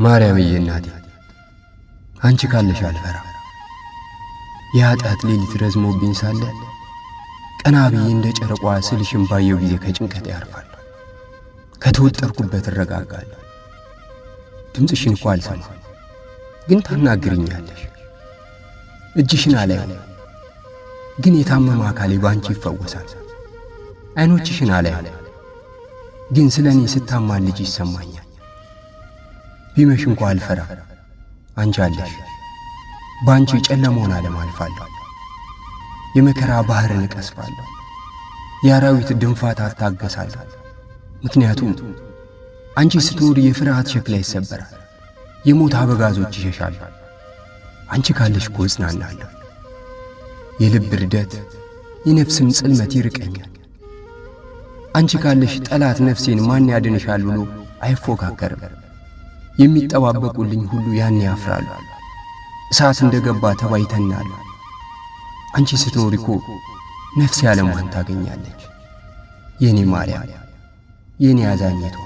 ማርያምዬ እናቴ አንቺ ካለሽ አልፈራም። የኃጢአት ሌሊት ረዝሞብኝ ሳለ ቀና ብዬ እንደ ጨረቋ ስልሽን ባየው ጊዜ ከጭንቀት ያርፋለሁ፣ ከተወጠርኩበት እረጋጋለሁ። ድምፅሽን እኮ አልሰማም፣ ግን ታናግርኛለሽ። እጅሽን አላይም፣ ግን የታመመ አካሌ ባንቺ ይፈወሳል። አይኖችሽን አላይም፣ ግን ስለኔ ስታማን ልጅ ይሰማኛል። ቢመሽ እንኳ አልፈራ፣ አንቺ አለሽ። ባንቺ ጨለማውን ዓለም አልፋለሁ፣ የመከራ ባህርን እቀስፋለሁ፣ የአራዊት ድንፋታ አታገሳለሁ። ምክንያቱም አንቺ ስትኖር የፍርሃት ሸክላ ይሰበራል፣ የሞት አበጋዞች ይሸሻሉ። አንቺ ካለሽ እኮ እጽናናለሁ። የልብ ርደት የነፍስም ጽልመት ይርቀኛል። አንቺ ካለሽ ጠላት ነፍሴን ማን ያድንሻል ብሎ አይፎካከርም። የሚጠባበቁልኝ ሁሉ ያኔ ያፍራሉ፣ እሳት እንደገባ ተባይተናሉ። አንቺ ስትኖሪ እኮ ነፍሴ ዓለሟን ታገኛለች። የኔ ማርያም፣ የኔ አዛኝቷ